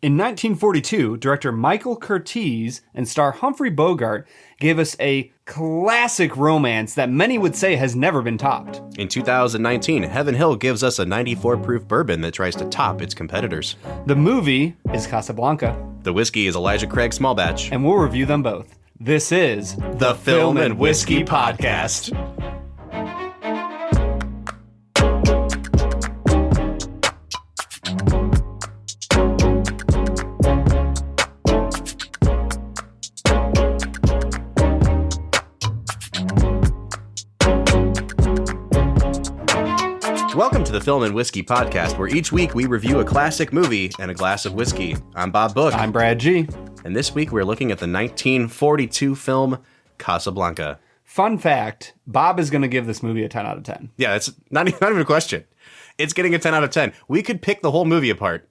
In 1942, director Michael Curtiz and star Humphrey Bogart gave us a classic romance that many would say has never been topped. In 2019, Heaven Hill gives us a 94-proof bourbon that tries to top its competitors. The movie is Casablanca. The whiskey is Elijah Craig Small Batch. And we'll review them both. This is the Film and Whiskey Podcast. Welcome to the Film and Whiskey Podcast, where each week we review a classic movie and a glass of whiskey. I'm Bob Book. I'm Brad G. And this week we're looking at the 1942 film Casablanca. Fun fact, Bob is going to give this movie a 10 out of 10. Yeah, it's not even a question. It's getting a 10 out of 10. We could pick the whole movie apart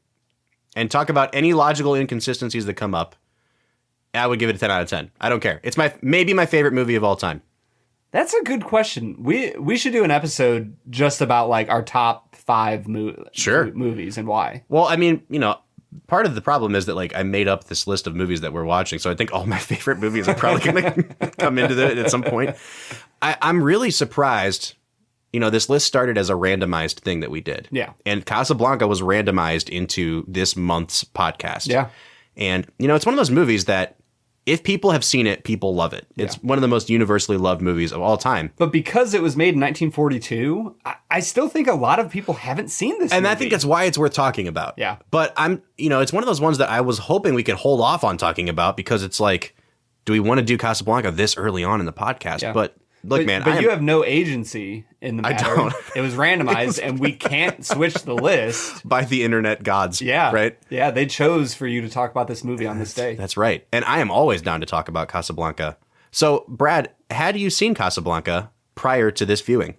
and talk about any logical inconsistencies that come up. I would give it a 10 out of 10. I don't care. It's maybe my favorite movie of all time. That's a good question. We should do an episode just about like our top 5 movies and why. Well, I mean, part of the problem is that like I made up this list of movies that we're watching, so I think all my favorite movies are probably going to come into it at some point. I'm really surprised. This list started as a randomized thing that we did. Yeah. And Casablanca was randomized into this month's podcast. Yeah. And, it's one of those movies that if people have seen it, people love it. It's one of the most universally loved movies of all time. But because it was made in 1942, I still think a lot of people haven't seen this movie. And I think that's why it's worth talking about. Yeah. But it's one of those ones that I was hoping we could hold off on talking about because it's like, do we want to do Casablanca this early on in the podcast? Yeah. But look, man. But you have no agency in the matter. I don't. It was randomized, and we can't switch the list. By the internet gods. Yeah. Right? Yeah, they chose for you to talk about this movie on this day. That's right. And I am always down to talk about Casablanca. So, Brad, had you seen Casablanca prior to this viewing?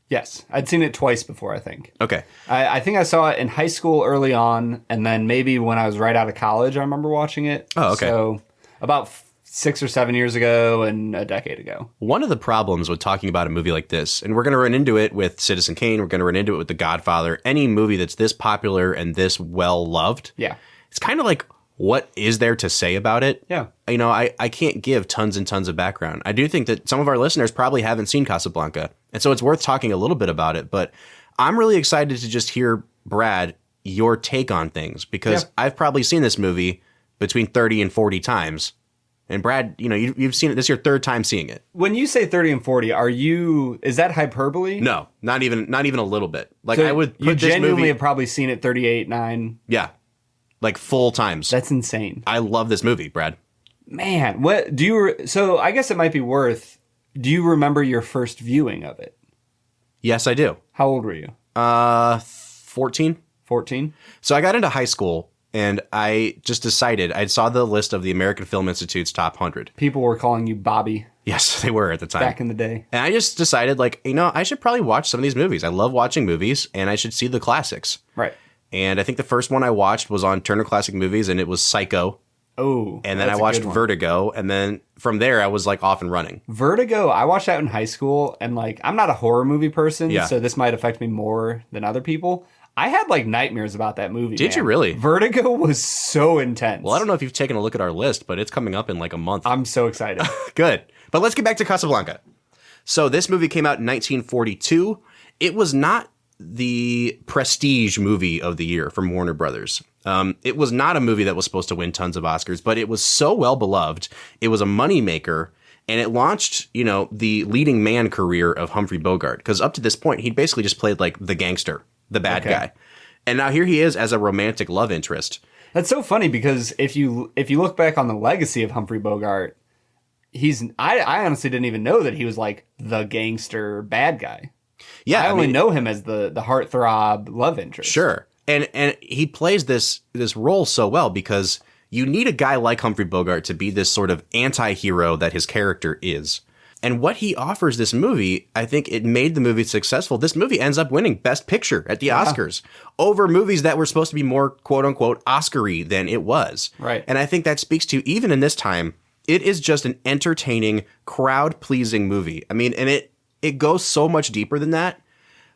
Yes. I'd seen it twice before, I think. Okay. I think I saw it in high school early on, and then maybe when I was right out of college, I remember watching it. Oh, okay. So about 6 or 7 years ago and a decade ago. One of the problems with talking about a movie like this, and we're going to run into it with Citizen Kane, we're going to run into it with The Godfather, any movie that's this popular and this well loved. Yeah. It's kind of like, what is there to say about it? Yeah. I can't give tons and tons of background. I do think that some of our listeners probably haven't seen Casablanca, and so it's worth talking a little bit about it, but I'm really excited to just hear, Brad, your take on things, because I've probably seen this movie between 30 and 40 times. And Brad, you've seen it. This is your third time seeing it. When you say 30 and 40, is that hyperbole? No, not even a little bit. Like so I would put you this genuinely movie, have probably seen it 38, 9. Yeah. Like full times. That's insane. I love this movie, Brad. Man, what do you so I guess it might be worth, do you remember your first viewing of it? Yes, I do. How old were you? 14. 14? So I got into high school and I just decided, I saw the list of the American Film Institute's top 100. People were calling you Bobby. Yes, they were at the time. Back in the day. And I just decided, I should probably watch some of these movies. I love watching movies, and I should see the classics. Right. And I think the first one I watched was on Turner Classic Movies, and it was Psycho. Oh, and then I watched Vertigo, and then from there I was off and running. Vertigo, I watched that in high school, and I'm not a horror movie person, so this might affect me more than other people. I had nightmares about that movie. Did you really? Vertigo was so intense. Well, I don't know if you've taken a look at our list, but it's coming up in a month. I'm so excited. Good. But let's get back to Casablanca. So this movie came out in 1942. It was not the prestige movie of the year from Warner Brothers. It was not a movie that was supposed to win tons of Oscars, but it was so well beloved. It was a moneymaker, and it launched, the leading man career of Humphrey Bogart. Because up to this point, he'd basically just played the gangster, the bad guy. And now here he is as a romantic love interest. That's so funny because if you look back on the legacy of Humphrey Bogart, I honestly didn't even know that he was the gangster bad guy. Yeah, I only know him as the heartthrob love interest. Sure. And he plays this role so well because you need a guy like Humphrey Bogart to be this sort of anti-hero that his character is. And what he offers this movie, I think it made the movie successful. This movie ends up winning Best Picture at the Oscars over movies that were supposed to be more quote-unquote Oscar-y than it was. Right. And I think that speaks to, even in this time, it is just an entertaining, crowd-pleasing movie. I mean, and it goes so much deeper than that.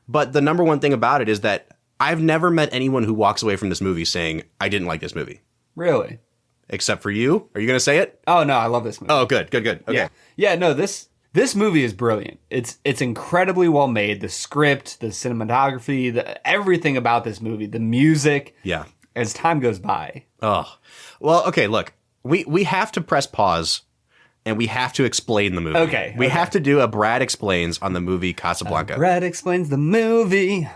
But the number one thing about it is that I've never met anyone who walks away from this movie saying, I didn't like this movie. Really? Except for you. Are you going to say it? Oh, no, I love this movie. Oh, good. Okay. Yeah, no, this movie is brilliant. It's incredibly well made. The script, the cinematography, everything about this movie, the music. Yeah. As time goes by. Oh. Well, okay, look. We have to press pause and we have to explain the movie. Okay. We have to do a Brad Explains on the movie Casablanca. Brad Explains the movie.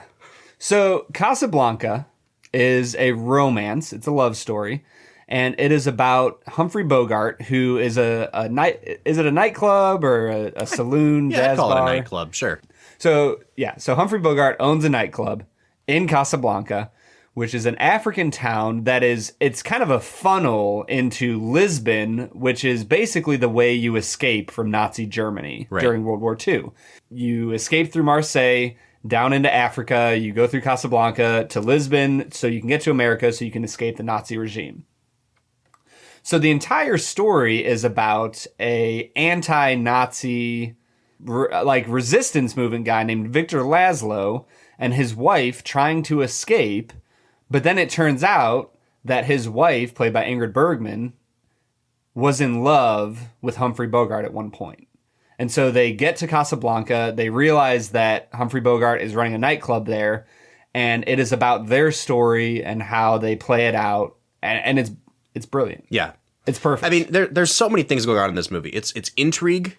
So, Casablanca is a romance. It's a love story. And it is about Humphrey Bogart, who is a nightclub or a saloon, jazz call bar? it a nightclub, sure. So Humphrey Bogart owns a nightclub in Casablanca, which is an African town it's kind of a funnel into Lisbon, which is basically the way you escape from Nazi Germany during World War II. You escape through Marseille, down into Africa, you go through Casablanca to Lisbon so you can get to America so you can escape the Nazi regime. So the entire story is about a anti-Nazi resistance movement guy named Victor Laszlo and his wife trying to escape, but then it turns out that his wife, played by Ingrid Bergman, was in love with Humphrey Bogart at one point. And so they get to Casablanca, they realize that Humphrey Bogart is running a nightclub there, and it is about their story and how they play it out, and it's brilliant. Yeah. It's perfect. I mean, there's so many things going on in this movie. It's intrigue,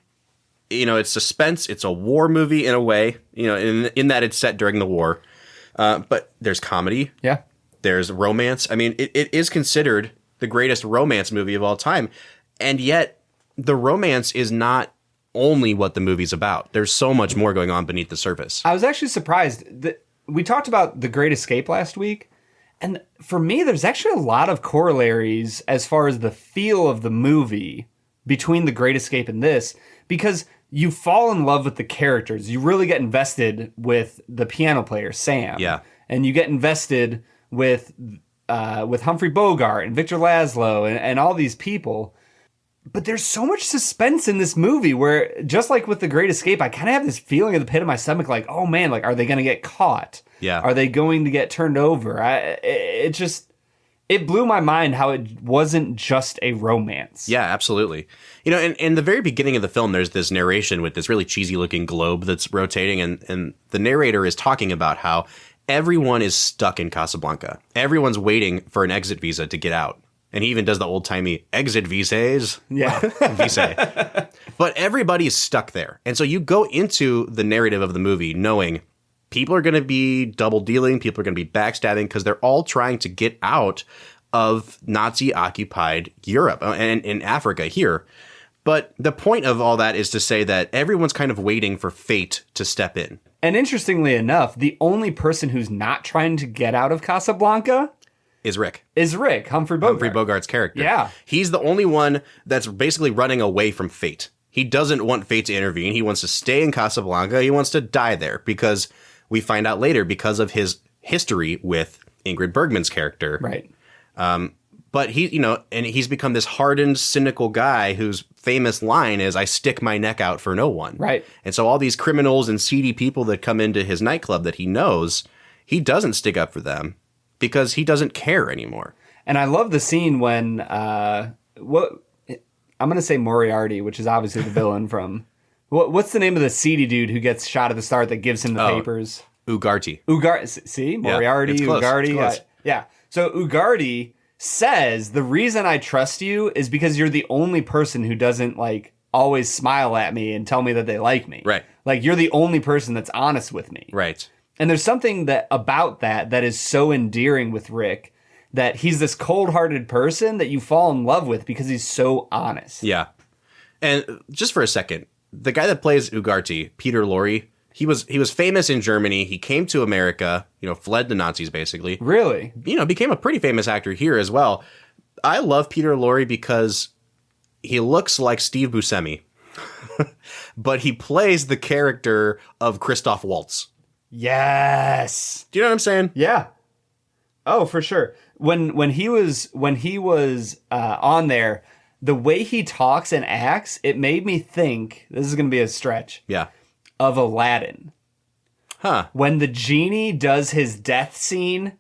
it's suspense, it's a war movie in a way, in that it's set during the war. But there's comedy. Yeah. There's romance. I mean, it is considered the greatest romance movie of all time. And yet the romance is not only what the movie's about. There's so much more going on beneath the surface. I was actually surprised that we talked about The Great Escape last week. And for me, there's actually a lot of corollaries as far as the feel of the movie between The Great Escape and this, because you fall in love with the characters. You really get invested with the piano player, Sam. Yeah. And you get invested with Humphrey Bogart and Victor Laszlo and all these people. But there's so much suspense in this movie where, just like with The Great Escape, I kind of have this feeling in the pit of my stomach, like, oh man, like, are they going to get caught? Yeah. Are they going to get turned over? It blew my mind how it wasn't just a romance. Yeah, absolutely. In the very beginning of the film, there's this narration with this really cheesy looking globe that's rotating. And the narrator is talking about how everyone is stuck in Casablanca. Everyone's waiting for an exit visa to get out. And he even does the old-timey exit visas. Yeah. Visa. But everybody's stuck there. And so you go into the narrative of the movie knowing people are going to be double-dealing, people are going to be backstabbing, because they're all trying to get out of Nazi-occupied Europe and in Africa here. But the point of all that is to say that everyone's kind of waiting for fate to step in. And interestingly enough, the only person who's not trying to get out of Casablanca is Rick, Humphrey Bogart. Humphrey Bogart's character. Yeah. He's the only one that's basically running away from fate. He doesn't want fate to intervene. He wants to stay in Casablanca. He wants to die there because we find out later because of his history with Ingrid Bergman's character. Right. But and he's become this hardened, cynical guy whose famous line is, "I stick my neck out for no one." Right. And so all these criminals and seedy people that come into his nightclub that he knows, he doesn't stick up for them because he doesn't care anymore. And I love the scene when I'm going to say Moriarty, which is obviously the villain from what's the name of the seedy dude who gets shot at the start that gives him the papers? Ugarte. See, Moriarty, yeah, Ugarte. Yeah. So Ugarte says, the reason I trust you is because you're the only person who doesn't always smile at me and tell me that they like me. Right. Like, you're the only person that's honest with me. Right. And there's something about that is so endearing with Rick, that he's this cold-hearted person that you fall in love with because he's so honest. Yeah. And just for a second, the guy that plays Ugarte, Peter Lorre, he was famous in Germany. He came to America, fled the Nazis basically. Really? Became a pretty famous actor here as well. I love Peter Lorre because he looks like Steve Buscemi, but he plays the character of Christoph Waltz. Yes. Do you know what I'm saying? Yeah. Oh, for sure. When he was on there, the way he talks and acts, it made me think, this is going to be a stretch. Yeah. Of Aladdin. Huh. When the genie does his death scene,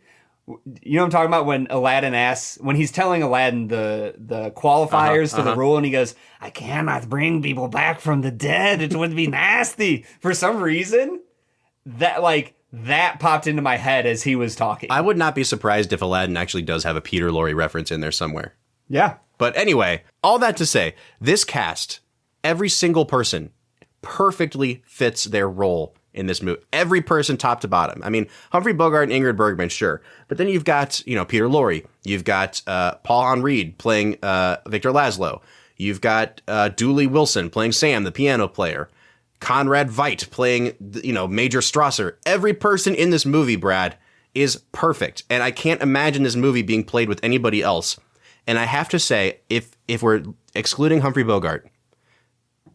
You know what I'm talking about when Aladdin asks, when he's telling Aladdin the qualifiers to the rule, and he goes, I cannot bring people back from the dead. It would be nasty. For some reason, that popped into my head as he was talking. I would not be surprised if Aladdin actually does have a Peter Lorre reference in there somewhere. Yeah. But anyway, all that to say, this cast, every single person perfectly fits their role in this movie. Every person top to bottom. I mean, Humphrey Bogart and Ingrid Bergman, sure. But then you've got, Peter Lorre. You've got Paul Henreid playing Victor Laszlo. You've got Dooley Wilson playing Sam, the piano player. Conrad Veidt playing, Major Strasser. Every person in this movie, Brad, is perfect. And I can't imagine this movie being played with anybody else. And I have to say, if we're excluding Humphrey Bogart,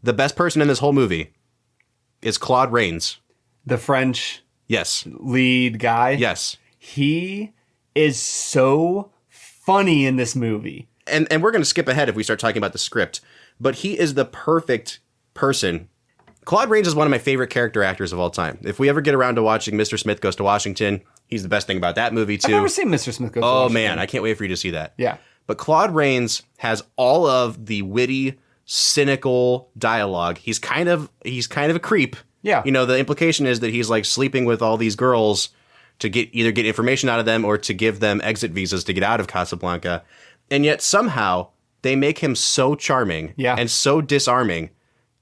the best person in this whole movie is Claude Rains. The French lead guy. Yes. He is so funny in this movie. And we're going to skip ahead if we start talking about the script, but he is the perfect person. Claude Rains is one of my favorite character actors of all time. If we ever get around to watching Mr. Smith Goes to Washington, he's the best thing about that movie, too. I've never seen Mr. Smith Goes to Washington. Oh, man, I can't wait for you to see that. Yeah. But Claude Rains has all of the witty, cynical dialogue. He's kind of a creep. Yeah. The implication is that he's like sleeping with all these girls to either get information out of them or to give them exit visas to get out of Casablanca. And yet somehow they make him so charming and so disarming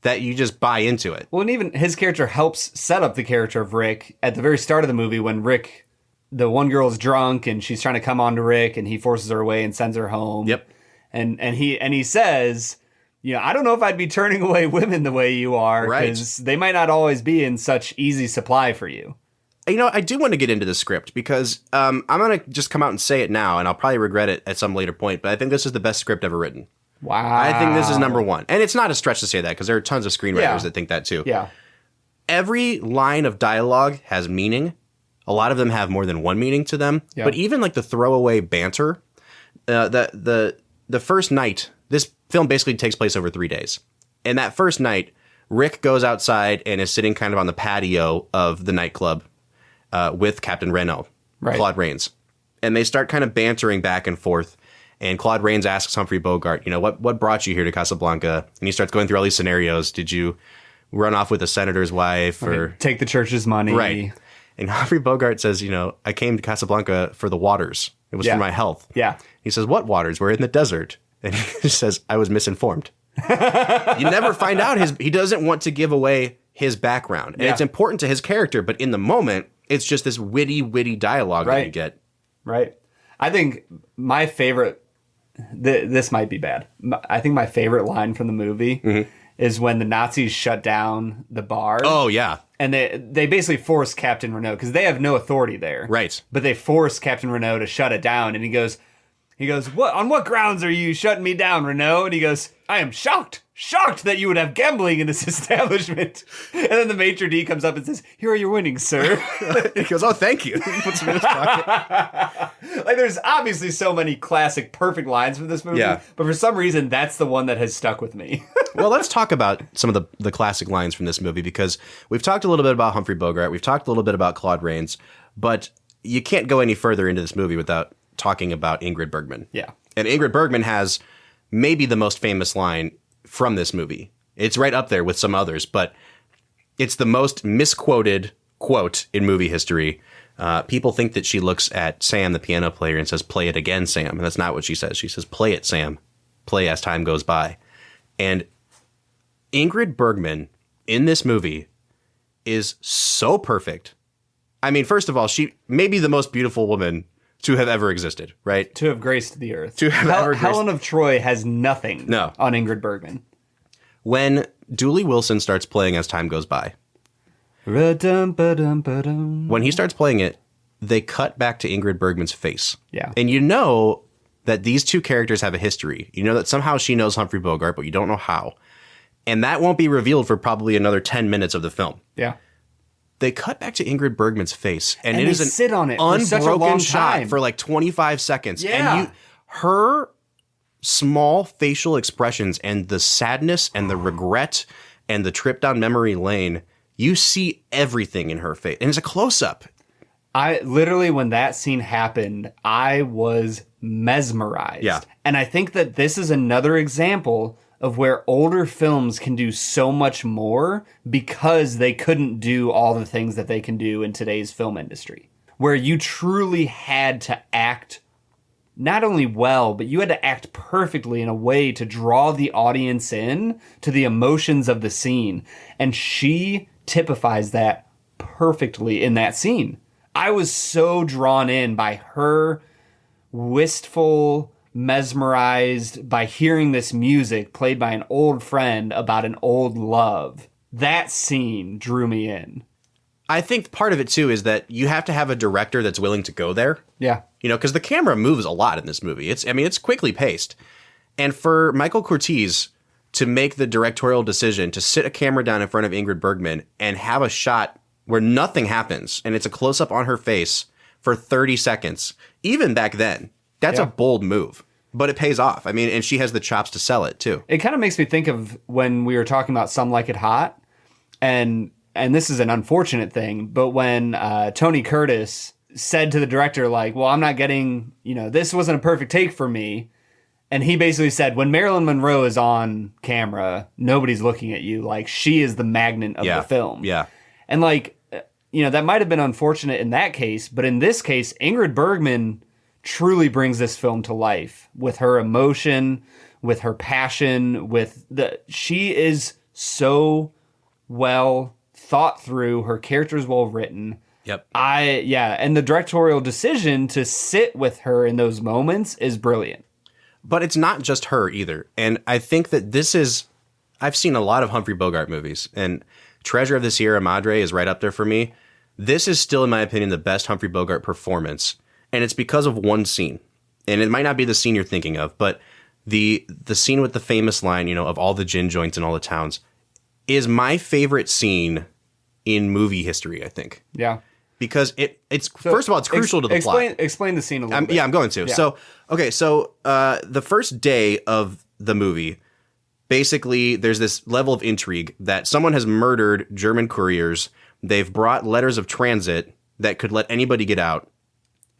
that you just buy into it. Well, and even his character helps set up the character of Rick at the very start of the movie when Rick, the one girl's drunk and she's trying to come on to Rick and he forces her away and sends her home. Yep. And he says, I don't know if I'd be turning away women the way you are, because they might not always be in such easy supply for you. I do want to get into the script because I'm going to just come out and say it now, and I'll probably regret it at some later point, but I think this is the best script ever written. Wow. I think this is number one. And it's not a stretch to say that because there are tons of screenwriters that think that too. Yeah. Every line of dialogue has meaning. A lot of them have more than one meaning to them. Yeah. But even like the throwaway banter, the first night, this film basically takes place over 3 days. And that first night, Rick goes outside and is sitting kind of on the patio of the nightclub with Captain Renault, Claude Rains. And they start kind of bantering back and forth. And Claude Rains asks Humphrey Bogart, what brought you here to Casablanca? And he starts going through all these scenarios. Did you run off with a senator's wife or take the church's money? Right. And Humphrey Bogart says, I came to Casablanca for the waters. It was for my health. Yeah. He says, what waters? We're in the desert. And he says, I was misinformed. You never find out he doesn't want to give away his background. And it's important to his character, but in the moment, it's just this witty dialogue that you get. Right. I think my favorite, this might be bad. I think my favorite line from the movie is when the Nazis shut down the bar. Oh, yeah. And they basically force Captain Renault, because they have no authority there. Right. But they force Captain Renault to shut it down. And he goes, what? On what grounds are you shutting me down, Renault? And he goes, I am shocked that you would have gambling in this establishment. And then the maitre d' comes up and says, here are your winnings, sir. He goes, oh, thank you. He puts them in his pocket. There's obviously so many classic, perfect lines from this movie. Yeah. But for some reason, that's the one that has stuck with me. Well, let's talk about some of the classic lines from this movie, because we've talked a little bit about Humphrey Bogart. We've talked a little bit about Claude Rains. But you can't go any further into this movie without talking about Ingrid Bergman. Yeah. And Ingrid Bergman has maybe the most famous line from this movie. It's right up there with some others, but it's the most misquoted quote in movie history. People think that she looks at Sam, the piano player, and says, play it again, Sam. And that's not what she says. She says, play it, Sam. Play as time goes by. And Ingrid Bergman in this movie is so perfect. I mean, first of all, she may be the most beautiful woman to have ever existed, right? To have graced the earth. To have ever graced. Helen of Troy has nothing on Ingrid Bergman. When Dooley Wilson starts playing As Time Goes By, when he starts playing it, they cut back to Ingrid Bergman's face. Yeah. And you know that these two characters have a history. You know that somehow she knows Humphrey Bogart, but you don't know how. And that won't be revealed for probably another 10 minutes of the film. Yeah. They cut back to Ingrid Bergman's face, and it is an sit on it for unbroken such a long shot time. for like 25 seconds. Yeah. And her small facial expressions and the sadness and the regret and the trip down memory lane, you see everything in her face. And it's a close-up. I literally, when that scene happened, I was mesmerized. Yeah. And I think that this is another example of where older films can do so much more because they couldn't do all the things that they can do in today's film industry. Where you truly had to act not only well, but you had to act perfectly in a way to draw the audience in to the emotions of the scene. And she typifies that perfectly in that scene. I was so drawn in by her, wistful, mesmerized by hearing this music played by an old friend about an old love. That scene drew me in. I think part of it, too, is that you have to have a director that's willing to go there. Yeah. You know, because the camera moves a lot in this movie. It's quickly paced. And for Michael Curtiz to make the directorial decision to sit a camera down in front of Ingrid Bergman and have a shot where nothing happens and it's a close-up on her face for 30 seconds, even back then, that's a bold move. But it pays off. I mean, and she has the chops to sell it, too. It kind of makes me think of when we were talking about Some Like It Hot, and this is an unfortunate thing, but when Tony Curtis said to the director, like, well, I'm not getting, this wasn't a perfect take for me. And he basically said, when Marilyn Monroe is on camera, nobody's looking at you. Like, she is the magnet of the film. Yeah. And that might have been unfortunate in that case, but in this case, Ingrid Bergman truly brings this film to life with her emotion, with her passion, she is so well thought through, her character's well written. Yep. And the directorial decision to sit with her in those moments is brilliant. But it's not just her either. And I think that I've seen a lot of Humphrey Bogart movies, and Treasure of the Sierra Madre is right up there for me. This is still, in my opinion, the best Humphrey Bogart performance. And it's because of one scene. And it might not be the scene you're thinking of, but the scene with the famous line, of all the gin joints in all the towns, is my favorite scene in movie history, I think. Yeah. Because first of all, it's crucial to the plot. Explain the scene a little bit. Yeah, I'm going to. Yeah. So the first day of the movie, basically there's this level of intrigue that someone has murdered German couriers. They've brought letters of transit that could let anybody get out.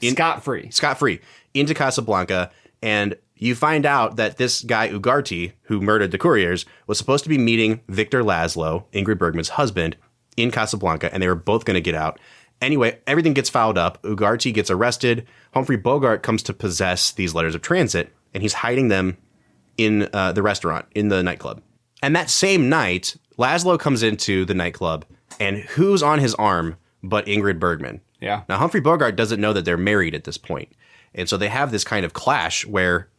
Scot-free into Casablanca, and you find out that this guy Ugarte, who murdered the couriers, was supposed to be meeting Victor Laszlo, Ingrid Bergman's husband, in Casablanca, and they were both going to get out. Anyway, everything gets fouled up. Ugarte gets arrested. Humphrey Bogart comes to possess these letters of transit, and he's hiding them in the restaurant, in the nightclub. And that same night, Laszlo comes into the nightclub, and who's on his arm but Ingrid Bergman? Yeah. Now, Humphrey Bogart doesn't know that they're married at this point. And so they have this kind of clash where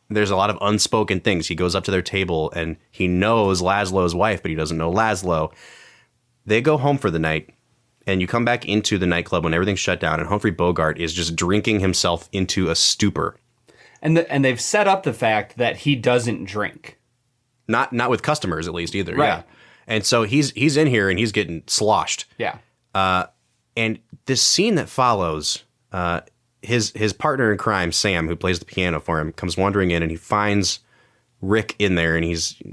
there's a lot of unspoken things. He goes up to their table and he knows Laszlo's wife, but he doesn't know Laszlo. They go home for the night, and you come back into the nightclub when everything's shut down, and Humphrey Bogart is just drinking himself into a stupor. And they've set up the fact that he doesn't drink. Not with customers, at least, either. Right. Yeah. And so he's in here and he's getting sloshed. Yeah. And this scene that follows, his partner in crime, Sam, who plays the piano for him, comes wandering in, and he finds Rick in there, and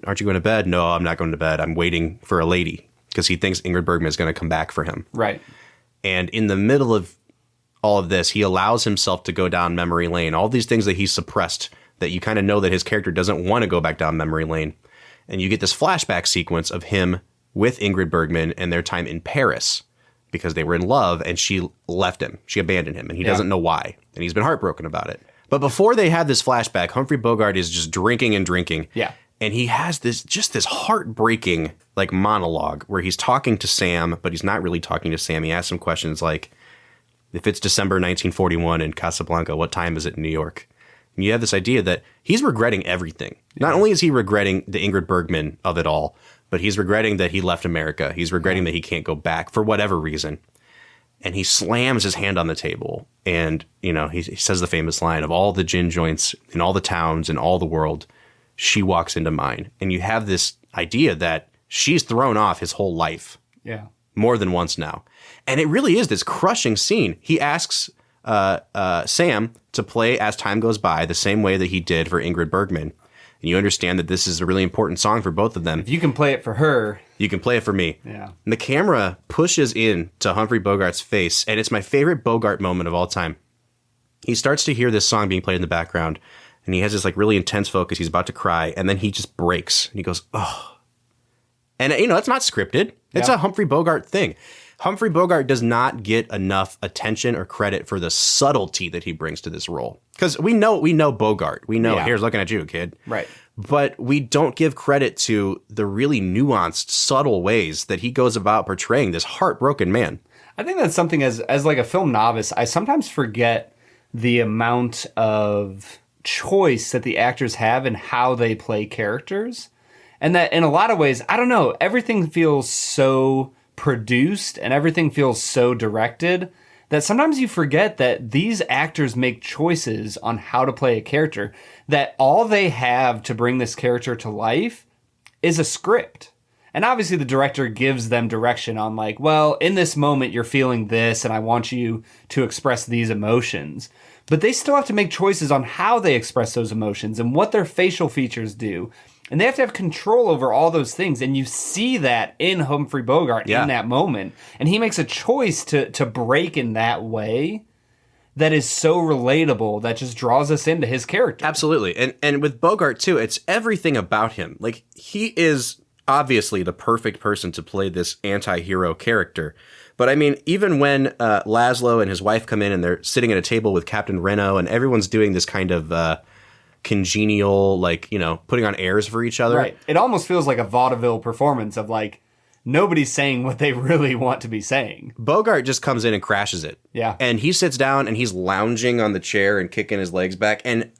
aren't you going to bed? No, I'm not going to bed. I'm waiting for a lady, because he thinks Ingrid Bergman is going to come back for him. Right. And in the middle of all of this, he allows himself to go down memory lane, all these things that he suppressed, that you kind of know that his character doesn't want to go back down memory lane. And you get this flashback sequence of him with Ingrid Bergman and their time in Paris, because they were in love and she left him. She abandoned him, and he doesn't know why. And he's been heartbroken about it. But before they have this flashback, Humphrey Bogart is just drinking and drinking. Yeah. And he has this heartbreaking monologue where he's talking to Sam, but he's not really talking to Sam. He asks him questions like, if it's December 1941 in Casablanca, what time is it in New York? And you have this idea that he's regretting everything. Not only is he regretting the Ingrid Bergman of it all, but he's regretting that he left America. He's regretting that he can't go back for whatever reason. And he slams his hand on the table. And, he says the famous line, of all the gin joints in all the towns in all the world, she walks into mine. And you have this idea that she's thrown off his whole life. Yeah. More than once now. And it really is this crushing scene. He asks Sam to play As Time Goes By the same way that he did for Ingrid Bergman. and you understand that this is a really important song for both of them. If you can play it for her, you can play it for me. Yeah. And the camera pushes in to Humphrey Bogart's face, and it's my favorite Bogart moment of all time. He starts to hear this song being played in the background, and he has this like really intense focus. He's about to cry, and then he just breaks, and he goes, oh. And, it's not scripted. It's a Humphrey Bogart thing. Humphrey Bogart does not get enough attention or credit for the subtlety that he brings to this role. Because we know Bogart. We know, here's looking at you, kid. Right. But we don't give credit to the really nuanced, subtle ways that he goes about portraying this heartbroken man. I think that's something as like a film novice, I sometimes forget the amount of choice that the actors have in how they play characters. And that in a lot of ways, I don't know, everything feels so produced and everything feels so directed that sometimes you forget that these actors make choices on how to play a character, that all they have to bring this character to life is a script. And obviously the director gives them direction on like, well, in this moment you're feeling this and I want you to express these emotions. But they still have to make choices on how they express those emotions and what their facial features do. And they have to have control over all those things. And you see that in Humphrey Bogart in that moment. And he makes a choice to break in that way that is so relatable that just draws us into his character. Absolutely. And with Bogart, too, it's everything about him. Like, he is obviously the perfect person to play this anti-hero character. But I mean, even when Laszlo and his wife come in and they're sitting at a table with Captain Reno and everyone's doing this kind of congenial, like, putting on airs for each other. Right. It almost feels like a vaudeville performance of like, nobody's saying what they really want to be saying. Bogart just comes in and crashes it. Yeah. And he sits down and he's lounging on the chair and kicking his legs back. And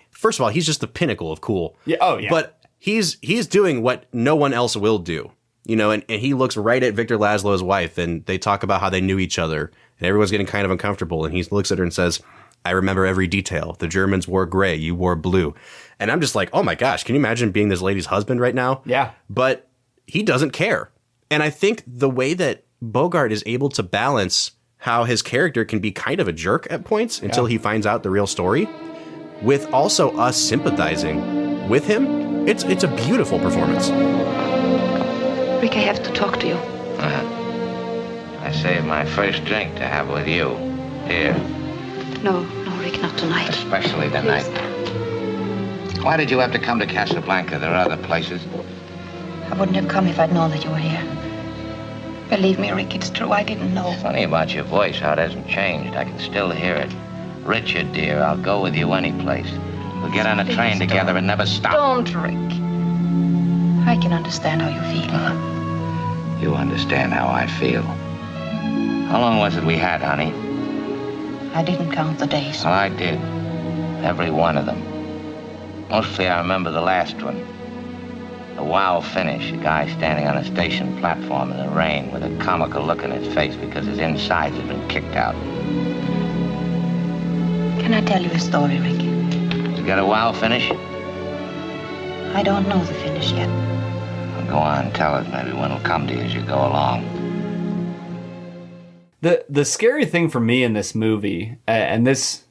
first of all, he's just the pinnacle of cool. Yeah. Oh, yeah. But he's doing what no one else will do. And he looks right at Victor Laszlo's wife and they talk about how they knew each other and everyone's getting kind of uncomfortable. And he looks at her and says, I remember every detail. The Germans wore gray. You wore blue. And I'm just like, oh my gosh, can you imagine being this lady's husband right now? Yeah. But he doesn't care. And I think the way that Bogart is able to balance how his character can be kind of a jerk at points until he finds out the real story, with also us sympathizing with him, it's a beautiful performance. Rick, I have to talk to you. I saved my first drink to have with you. Here. No, Rick, not tonight. Especially tonight. Why did you have to come to Casablanca? There are other places. I wouldn't have come if I'd known that you were here. Believe me, Rick, it's true. I didn't know. Funny about your voice, how it hasn't changed. I can still hear it. Richard, dear, I'll go with you any place. We'll get on a train together and never stop. Don't, Rick. I can understand how you feel. You understand how I feel. How long was it we had, honey? I didn't count the days. Well, I did. Every one of them. Mostly I remember the last one. The wow finish, a guy standing on a station platform in the rain with a comical look on his face because his insides had been kicked out. Can I tell you a story, Rick? You got a wow finish? I don't know the finish yet. Well, go on, tell us. Maybe one will come to you as you go along. The scary thing for me in this movie, and this,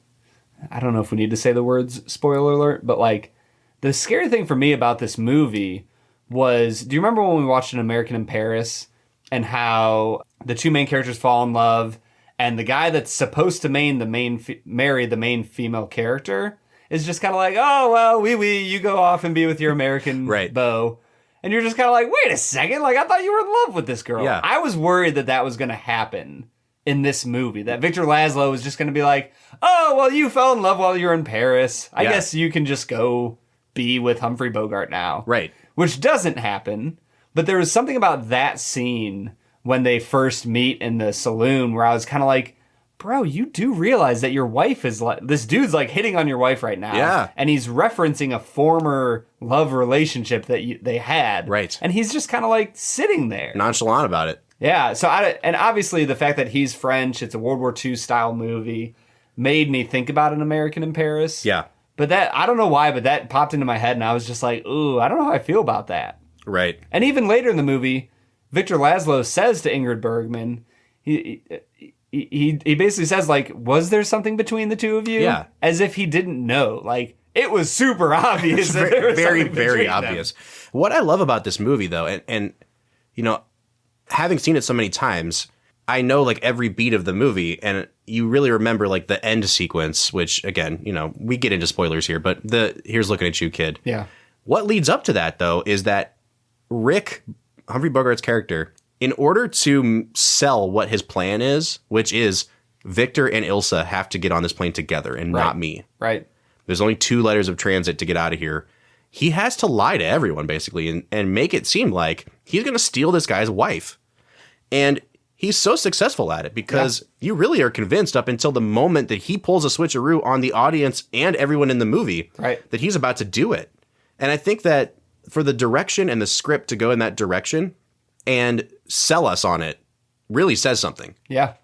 I don't know if we need to say the words spoiler alert, but like, the scary thing for me about this movie was, do you remember when we watched An American in Paris and how the two main characters fall in love and the guy that's supposed to marry the main female character is just kind of like, oh, well, you go off and be with your American beau. And you're just kind of like, wait a second, like, I thought you were in love with this girl. Yeah. I was worried that was going to happen in this movie, that Victor Laszlo was just going to be like, oh, well, you fell in love while you were in Paris. I guess you can just go be with Humphrey Bogart now. Right. Which doesn't happen. But there was something about that scene when they first meet in the saloon where I was kind of like, bro, you do realize that your wife is like, this dude's like hitting on your wife right now. Yeah. And he's referencing a former love relationship that they had. Right. And he's just kind of like sitting there. Nonchalant about it. Yeah. So, and obviously the fact that he's French, it's a World War II style movie, made me think about An American in Paris. Yeah. But I don't know why, but that popped into my head and I was just like, ooh, I don't know how I feel about that. Right. And even later in the movie, Victor Laszlo says to Ingrid Bergman, he basically says, like, was there something between the two of you? Yeah. As if he didn't know. Like, it was super obvious. That there was very, something very between them. obvious. What I love about this movie, though, and you know, having seen it so many times, I know like every beat of the movie, and you really remember like the end sequence, which again, you know, we get into spoilers here, but here's looking at you, kid. Yeah. What leads up to that, though, is that Rick, Humphrey Bogart's character, in order to sell what his plan is, which is Victor and Ilsa have to get on this plane together and not me. Right. There's only 2 letters of transit to get out of here. He has to lie to everyone, basically, and make it seem like he's going to steal this guy's wife. And he's so successful at it because you really are convinced up until the moment that he pulls a switcheroo on the audience and everyone in the movie that he's about to do it. And I think that for the direction and the script to go in that direction and sell us on it really says something. Yeah.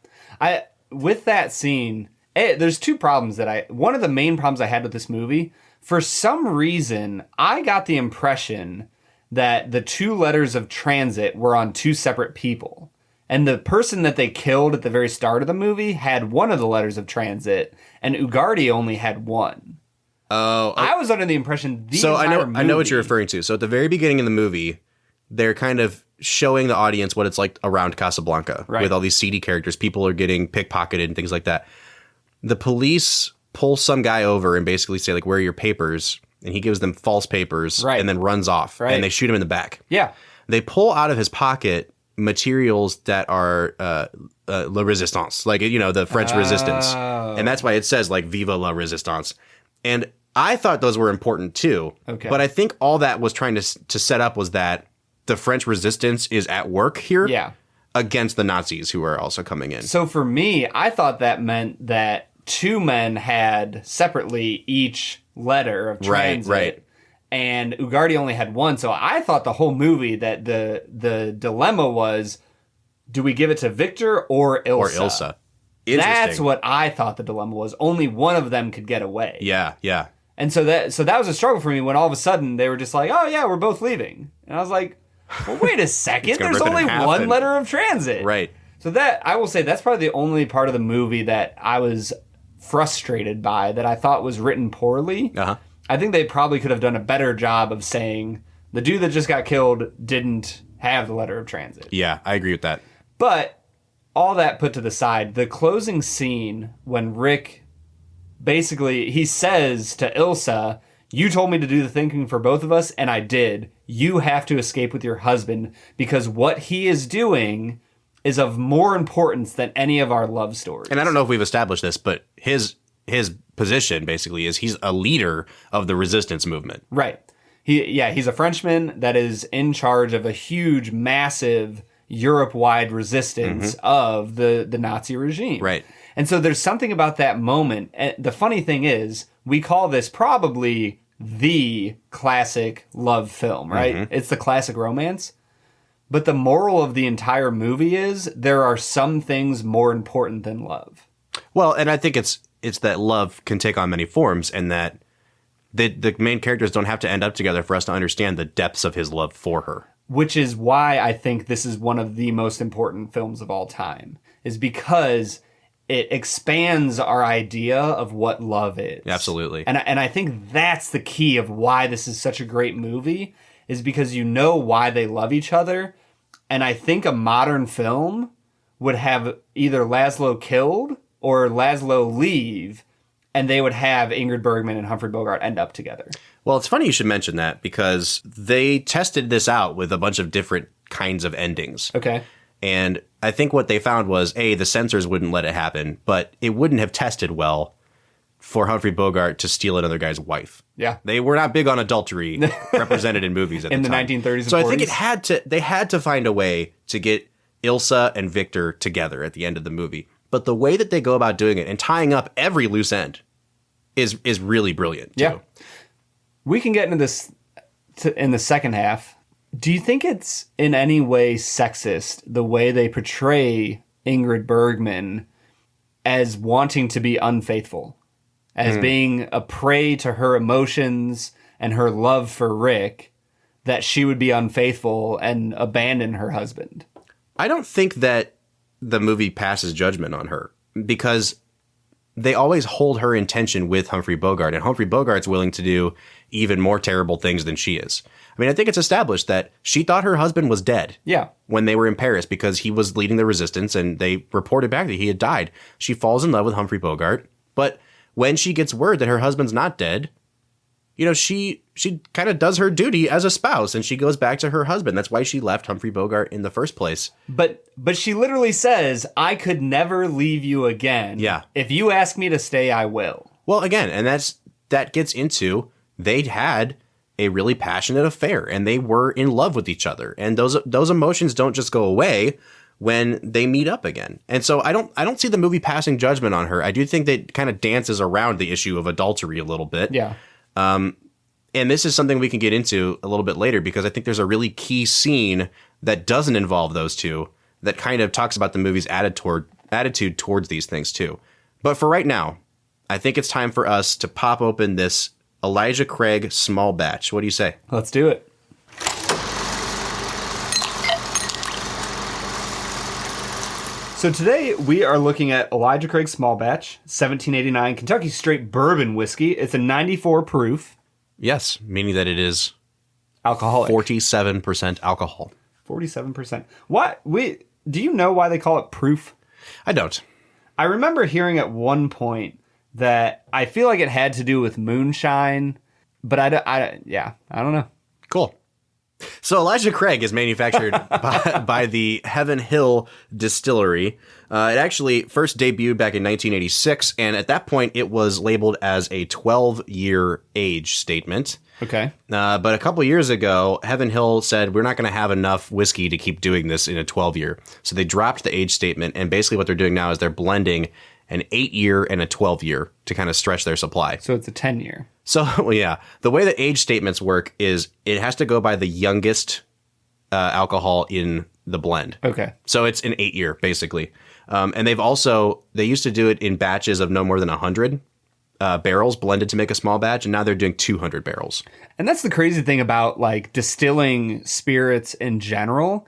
With that scene, there's 2 problems one of the main problems I had with this movie, for some reason, I got the impression that the 2 letters of transit were on 2 separate people. And the person that they killed at the very start of the movie had one of the letters of transit, and Ugarte only had one. Oh, I was under the impression I know what you're referring to. So at the very beginning of the movie, they're kind of showing the audience what it's like around Casablanca with all these seedy characters. People are getting pickpocketed and things like that. The police pull some guy over and basically say, like, where are your papers? And he gives them false papers and then runs off. And they shoot him in the back. Yeah. They pull out of his pocket materials that are La Resistance, like, you know, the French resistance. And that's why it says, like, Viva la Resistance. And I thought those were important too. Okay. But I think all that was trying to set up was that the French resistance is at work here against the Nazis who are also coming in. So for me, I thought that meant that 2 men had separately each letter of transit. Right. And Ugarte only had one. So I thought the whole movie that the dilemma was, do we give it to Victor or Ilsa? Or Ilsa. That's what I thought the dilemma was. Only one of them could get away. Yeah, yeah. And so that was a struggle for me when all of a sudden they were just like, oh yeah, we're both leaving. And I was like, well, wait a second. There's only one letter of transit. Right. So that, I will say, that's probably the only part of the movie that I was frustrated by, that I thought was written poorly. Uh-huh. I think they probably could have done a better job of saying the dude that just got killed didn't have the letter of transit. Yeah, I agree with that. But all that put to the side, the closing scene when Rick basically, he says to Ilsa, you told me to do the thinking for both of us, and I did. You have to escape with your husband because what he is doing is of more importance than any of our love stories. And I don't know if we've established this, but his position basically is he's a leader of the resistance movement. Right. He's a Frenchman that is in charge of a huge, massive Europe-wide resistance of the Nazi regime. Right. And so there's something about that moment. And the funny thing is, we call this probably the classic love film, right? It's the classic romance. But the moral of the entire movie is there are some things more important than love. Well, and I think it's that love can take on many forms, and that the main characters don't have to end up together for us to understand the depths of his love for her. Which is why I think this is one of the most important films of all time, is because it expands our idea of what love is. Absolutely. And I think that's the key of why this is such a great movie, is because you know why they love each other. And I think a modern film would have either Laszlo killed or Laszlo leave, and they would have Ingrid Bergman and Humphrey Bogart end up together. Well, it's funny you should mention that, because they tested this out with a bunch of different kinds of endings. Okay. And I think what they found was, the censors wouldn't let it happen, but it wouldn't have tested well for Humphrey Bogart to steal another guy's wife. Yeah. They were not big on adultery represented in movies at the time. In the 1930s and 40s. So I think they had to find a way to get Ilsa and Victor together at the end of the movie. But the way that they go about doing it and tying up every loose end is really brilliant, too. Yeah. We can get into this in the second half. Do you think it's in any way sexist, the way they portray Ingrid Bergman as wanting to be unfaithful, as being a prey to her emotions and her love for Rick, that she would be unfaithful and abandon her husband? I don't think that the movie passes judgment on her, because they always hold her in tension with Humphrey Bogart, and Humphrey Bogart's willing to do even more terrible things than she is. I mean, I think it's established that she thought her husband was dead. Yeah. When they were in Paris because he was leading the resistance and they reported back that he had died. She falls in love with Humphrey Bogart, but when she gets word that her husband's not dead, you know, she kind of does her duty as a spouse and she goes back to her husband. That's why she left Humphrey Bogart in the first place. But she literally says, I could never leave you again. Yeah. If you ask me to stay, I will. Well, again, and that gets into they had a really passionate affair and they were in love with each other. And those emotions don't just go away when they meet up again. And so I don't see the movie passing judgment on her. I do think that it kind of dances around the issue of adultery a little bit. Yeah. And this is something we can get into a little bit later because I think there's a really key scene that doesn't involve those two that kind of talks about the movie's attitude towards these things too. But for right now, I think it's time for us to pop open this Elijah Craig small batch. What do you say? Let's do it. So today we are looking at Elijah Craig Small Batch, 1789 Kentucky Straight Bourbon Whiskey. It's a 94 proof. Yes, meaning that it is Alcoholic. 47% alcohol. 47%. What? Do you know why they call it proof? I don't. I remember hearing at one point that I feel like it had to do with moonshine, but I don't know. Cool. So Elijah Craig is manufactured by the Heaven Hill Distillery. It actually first debuted back in 1986, and at that point it was labeled as a 12-year age statement. Okay. But a couple years ago, Heaven Hill said, we're not going to have enough whiskey to keep doing this in a 12-year. So they dropped the age statement, and basically what they're doing now is they're blending an 8-year and a 12-year to kind of stretch their supply. So it's a 10-year. So, well, yeah, the way that age statements work is it has to go by the youngest alcohol in the blend. Okay. So it's an 8-year, basically. And they used to do it in batches of no more than 100 barrels blended to make a small batch, and now they're doing 200 barrels. And that's the crazy thing about like distilling spirits in general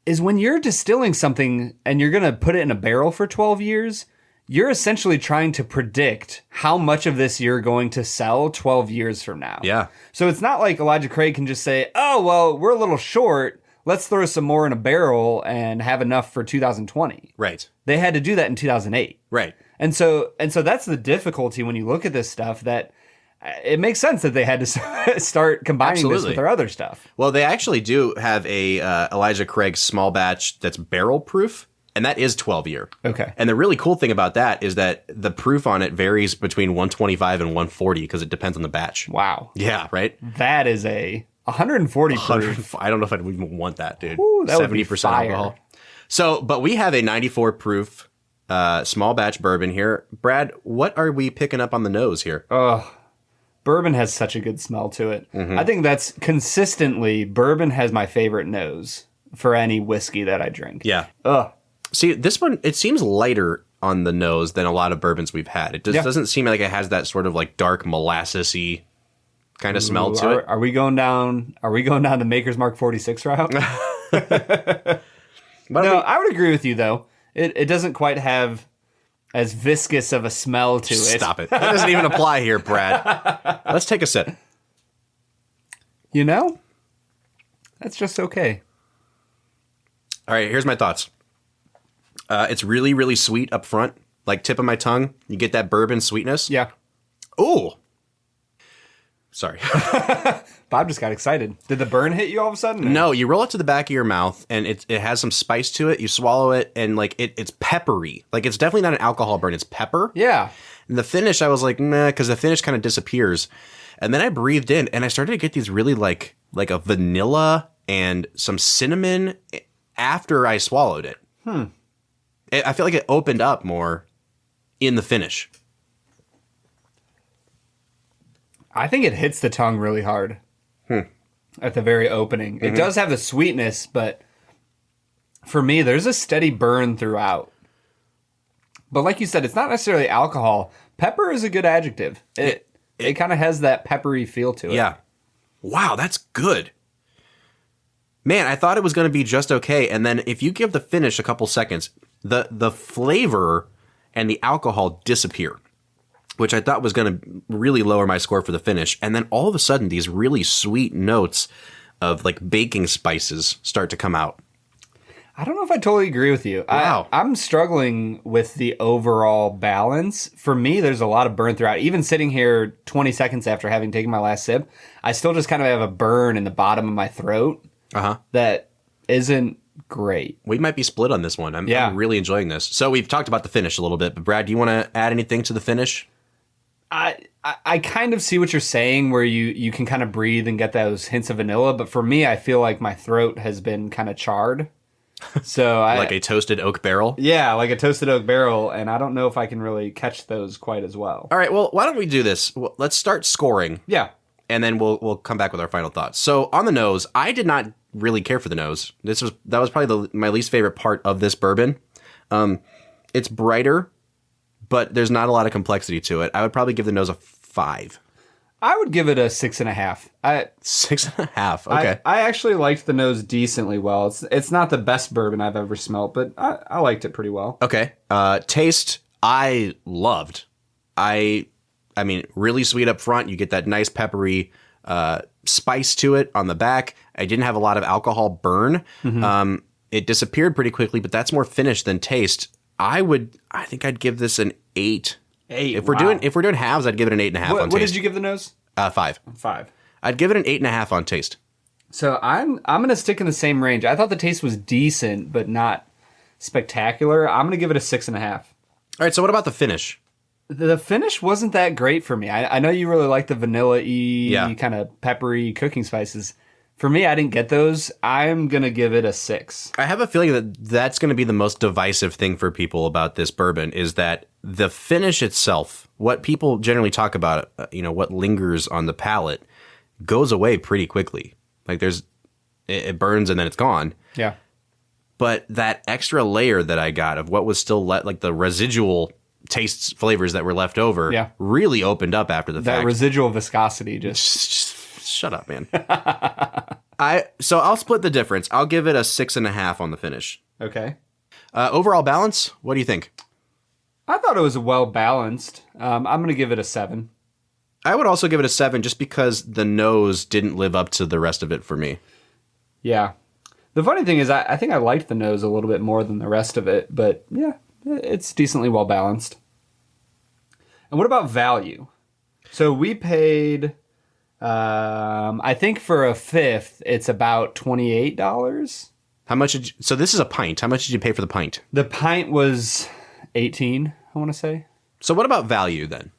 is when you're distilling something and you're going to put it in a barrel for 12 years, you're essentially trying to predict how much of this you're going to sell 12 years from now. Yeah. So it's not like Elijah Craig can just say, oh, well, we're a little short. Let's throw some more in a barrel and have enough for 2020. Right. They had to do that in 2008. Right. And so that's the difficulty when you look at this stuff, that it makes sense that they had to start combining this with their other stuff. Well, they actually do have a Elijah Craig small batch that's barrel proof. And that is 12-year. Okay. And the really cool thing about that is that the proof on it varies between 125 and 140 because it depends on the batch. Wow. Yeah, right? That is a 140 proof. I don't know if I'd even want that, dude. Ooh, that 70% would be fire. Alcohol. So, but we have a 94 proof small batch bourbon here. Brad, what are we picking up on the nose here? Bourbon has such a good smell to it. Mm-hmm. I think that's consistently, bourbon has my favorite nose for any whiskey that I drink. Yeah. See, this one, it seems lighter on the nose than a lot of bourbons we've had. It just doesn't seem like it has that sort of like dark molassesy kind of smell to it. Are we going down the Maker's Mark 46 route? No, I would agree with you though. It doesn't quite have as viscous of a smell to it. Stop it. That doesn't even apply here, Brad. Let's take a sip. You know, that's just okay. All right, here's my thoughts. It's really, really sweet up front, like tip of my tongue. You get that bourbon sweetness. Yeah. Ooh. Sorry. Bob just got excited. Did the burn hit you all of a sudden? No, you roll it to the back of your mouth, and it has some spice to it. You swallow it, and like it's peppery. Like it's definitely not an alcohol burn. It's pepper. Yeah. And the finish, I was like, nah, because the finish kind of disappears. And then I breathed in, and I started to get these really like a vanilla and some cinnamon after I swallowed it. I feel like it opened up more in the finish. I think it hits the tongue really hard at the very opening. Mm-hmm. It does have the sweetness, but for me, there's a steady burn throughout. But like you said, it's not necessarily alcohol. Pepper is a good adjective. It kind of has that peppery feel to it. Yeah. Wow, that's good. Man, I thought it was going to be just okay. And then if you give the finish a couple seconds, the flavor and the alcohol disappear, which I thought was going to really lower my score for the finish. And then all of a sudden, these really sweet notes of like baking spices start to come out. I don't know if I totally agree with you. Wow. I'm struggling with the overall balance. For me, there's a lot of burn throughout. Even sitting here 20 seconds after having taken my last sip, I still just kind of have a burn in the bottom of my throat that isn't great. We might be split on this one. I'm really enjoying this. So we've talked about the finish a little bit, but Brad, do you want to add anything to the finish? I kind of see what you're saying, where you can kind of breathe and get those hints of vanilla. But for me, I feel like my throat has been kind of charred. So like a toasted oak barrel? Yeah, like a toasted oak barrel. And I don't know if I can really catch those quite as well. All right, well, why don't we do this? Well, let's start scoring. Yeah. And then we'll come back with our final thoughts. So on the nose, I did not really care for the nose. That was probably my least favorite part of this bourbon. It's brighter, but there's not a lot of complexity to it. I would probably give the nose a 5. I would give it a 6.5. 6.5. Okay. I actually liked the nose decently well. It's not the best bourbon I've ever smelt, but I liked it pretty well. Okay. Taste, I loved. I mean, really sweet up front. You get that nice peppery spice to it on the back. I didn't have a lot of alcohol burn. Mm-hmm. It disappeared pretty quickly, but that's more finish than taste. I think I'd give this an 8. 8. If we're doing halves, I'd give it an 8.5 on taste. What did you give the nose? 5. 5. I'd give it an 8.5 on taste. So I'm gonna stick in the same range. I thought the taste was decent, but not spectacular. I'm gonna give it a 6.5. All right. So what about the finish? The finish wasn't that great for me. I know you really like the vanilla-y, kind of peppery cooking spices. For me, I didn't get those. I'm going to give it a 6. I have a feeling that that's going to be the most divisive thing for people about this bourbon is that the finish itself, what people generally talk about, what lingers on the palate, goes away pretty quickly. Like it burns and then it's gone. Yeah. But that extra layer that I got of what was still like the residual tastes, flavors that were left over really opened up after the fact. That residual viscosity just shut up, man. So I'll split the difference. I'll give it a 6.5 on the finish. Okay. Overall balance, what do you think? I thought it was well balanced. I'm going to give it a 7. I would also give it a 7 just because the nose didn't live up to the rest of it for me. Yeah. The funny thing is I think I liked the nose a little bit more than the rest of it, but yeah, it's decently well balanced. And what about value? So we paid... I think for a fifth, it's about $28. How much so this is a pint. How much did you pay for the pint? The pint was 18, I want to say. So what about value then?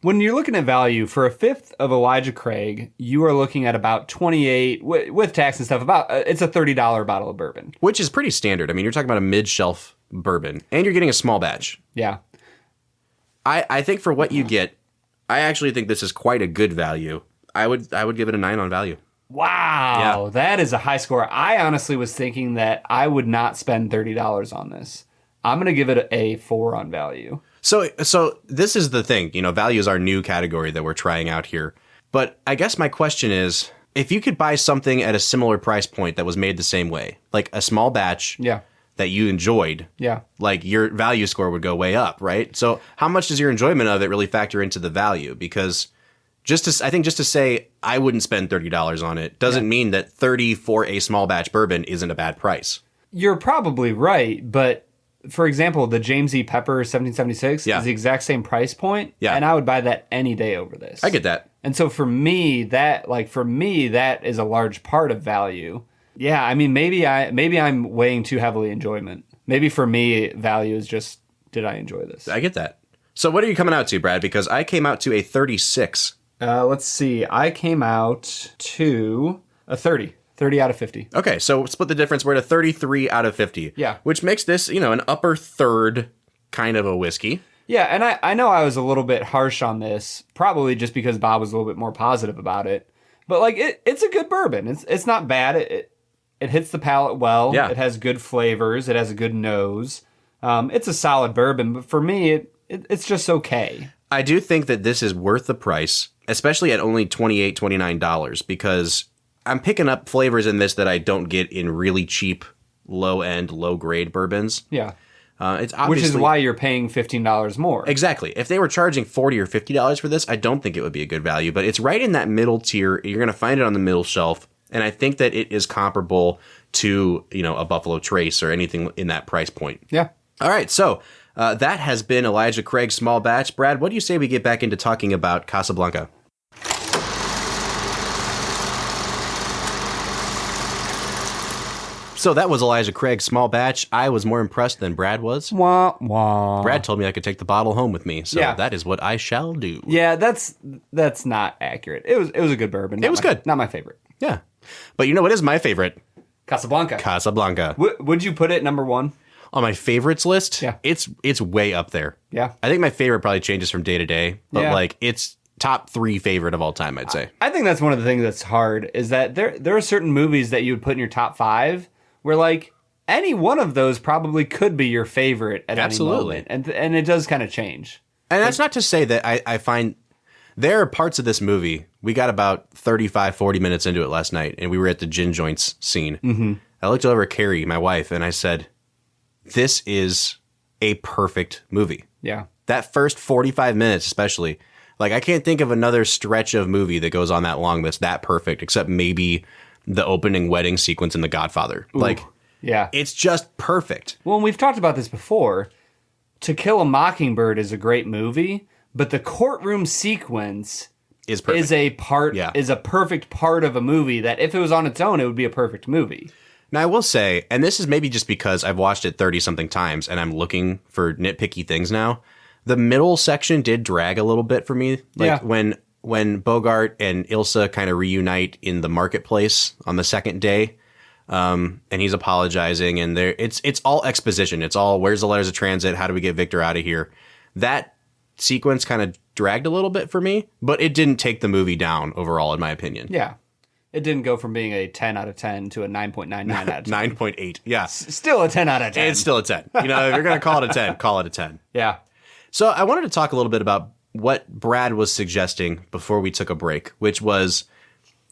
When you're looking at value, for a fifth of Elijah Craig, you are looking at about 28 with tax and stuff. It's a $30 bottle of bourbon. Which is pretty standard. I mean, you're talking about a mid-shelf bourbon, and you're getting a small batch. Yeah. I think for what you get, I actually think this is quite a good value. I would give it a 9 on value. Wow, that is a high score. I honestly was thinking that I would not spend $30 on this. I'm going to give it a 4 on value. So this is the thing, value is our new category that we're trying out here. But I guess my question is, if you could buy something at a similar price point that was made the same way, like a small batch that you enjoyed, like your value score would go way up, right? So how much does your enjoyment of it really factor into the value? Because I think just to say I wouldn't spend $30 on it doesn't mean that 30 for a small batch bourbon isn't a bad price. You're probably right, but for example, the James E. Pepper 1776 is the exact same price point, and I would buy that any day over this. I get that. And so for me, that is a large part of value. Yeah, I mean, maybe I'm weighing too heavily enjoyment. Maybe for me, value is just, did I enjoy this? I get that. So what are you coming out to, Brad? Because I came out to a 36. Let's see. I came out to a 30. 30 out of 50. Okay, so split the difference. We're at a 33 out of 50. Yeah. Which makes this, an upper third kind of a whiskey. Yeah, and I know I was a little bit harsh on this, probably just because Bob was a little bit more positive about it. But it's a good bourbon. It's not bad. It hits the palate well. Yeah. It has good flavors. It has a good nose. It's a solid bourbon, but for me, it's just okay. I do think that this is worth the price, especially at only $28, $29, because I'm picking up flavors in this that I don't get in really cheap, low-end, low-grade bourbons. Yeah. It's obviously, which is why you're paying $15 more. Exactly. If they were charging $40 or $50 for this, I don't think it would be a good value, but it's right in that middle tier. You're going to find it on the middle shelf, and I think that it is comparable to, a Buffalo Trace or anything in that price point. Yeah. All right, so that has been Elijah Craig's Small Batch. Brad, what do you say we get back into talking about Casablanca? So that was Elijah Craig's Small Batch. I was more impressed than Brad was. Wah, wah. Brad told me I could take the bottle home with me, so Yeah. that is what I shall do. Yeah, that's not accurate. It was a good bourbon. It was good. Not my favorite. Yeah. But you know what is my favorite? Casablanca. Casablanca. Would you put it number one? On my favorites list, Yeah. it's way up there. Yeah. I think my favorite probably changes from day to day, but Yeah. it's top 3 favorite of all time, I'd say. I think that's one of the things that's hard is that there are certain movies that you would put in your top 5 where like any one of those probably could be your favorite at Absolutely. any moment. And it does kind of change. And that's not to say that I find there are parts of this movie, we got about 35, 40 minutes into it last night, and we were at the gin joints scene. Mm-hmm. I looked over at Carrie, my wife, and I said, this is a perfect movie. Yeah. That first 45 minutes especially, like I can't think of another stretch of movie that goes on that long that's that perfect, except maybe the opening wedding sequence in The Godfather. Ooh. Like, Yeah. it's just perfect. Well, and we've talked about this before. To Kill a Mockingbird is a great movie, but the courtroom sequence Is perfect. is a perfect part of a movie that if it was on its own, it would be a perfect movie. Now, I will say, and this is maybe just because I've watched it 30-something times and I'm looking for nitpicky things now, the middle section did drag a little bit for me. Like when Bogart and Ilsa kind of reunite in the marketplace on the second day, and he's apologizing, and it's all exposition. It's all, where's the letters of transit? How do we get Victor out of here? That sequence kind of dragged a little bit for me, but it didn't take the movie down overall, in my opinion. Yeah. It didn't go from being a 10 out of 10 to a 9.99 out of 10. 9.8. Yeah. Still a 10 out of 10. It's still a 10. If you're going to call it a 10, call it a 10. Yeah. So I wanted to talk a little bit about what Brad was suggesting before we took a break, which was,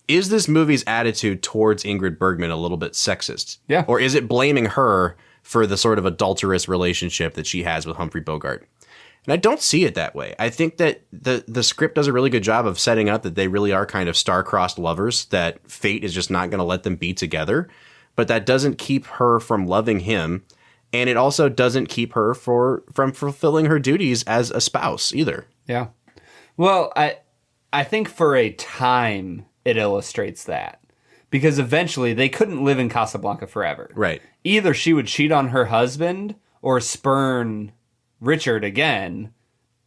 is this movie's attitude towards Ingrid Bergman a little bit sexist? Yeah. Or is it blaming her for the sort of adulterous relationship that she has with Humphrey Bogart? And I don't see it that way. I think that the script does a really good job of setting up that they really are kind of star-crossed lovers, that fate is just not going to let them be together. But that doesn't keep her from loving him. And it also doesn't keep her from fulfilling her duties as a spouse either. Yeah. Well, I think for a time it illustrates that. Because eventually they couldn't live in Casablanca forever. Right. Either she would cheat on her husband or spurn Richard again,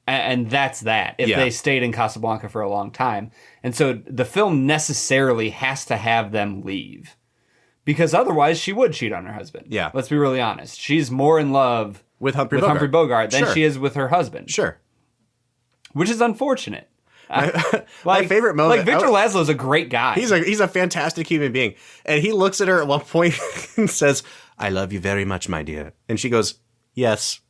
and that's that, if they stayed in Casablanca for a long time. And so the film necessarily has to have them leave. Because otherwise she would cheat on her husband. Yeah. Let's be really honest. She's more in love with Humphrey Bogart than she is with her husband. Sure. Which is unfortunate. My favorite moment. Like, Victor Laszlo's a great guy. He's a fantastic human being. And he looks at her at one point and says, "I love you very much, my dear." And she goes, "Yes."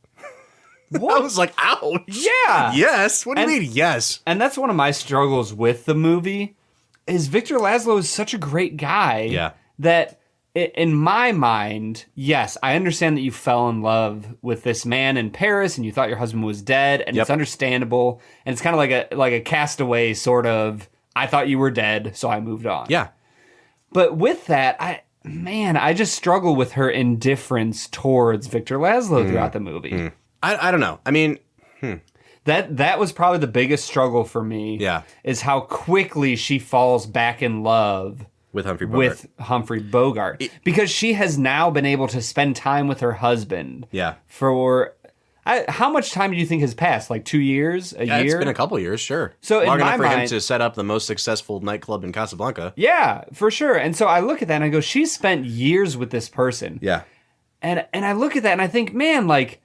What? I was like, ouch. Yeah. Yes? What do you mean, yes? And that's one of my struggles with the movie, is Victor Laszlo is such a great guy that in my mind, yes, I understand that you fell in love with this man in Paris and you thought your husband was dead, and it's understandable. And it's kind of like a Castaway sort of, I thought you were dead, so I moved on. Yeah. But with that, I just struggle with her indifference towards Victor Laszlo throughout the movie. I don't know. I mean, that was probably the biggest struggle for me. Yeah. Is how quickly she falls back in love with Humphrey Bogart. Because she has now been able to spend time with her husband. Yeah. For how much time do you think has passed? Like 2 years? A year? It's been a couple years, sure. So long in my enough for him mind, to set up the most successful nightclub in Casablanca. Yeah, for sure. And so I look at that and I go, she's spent years with this person. Yeah. And I look at that and I think, man, like,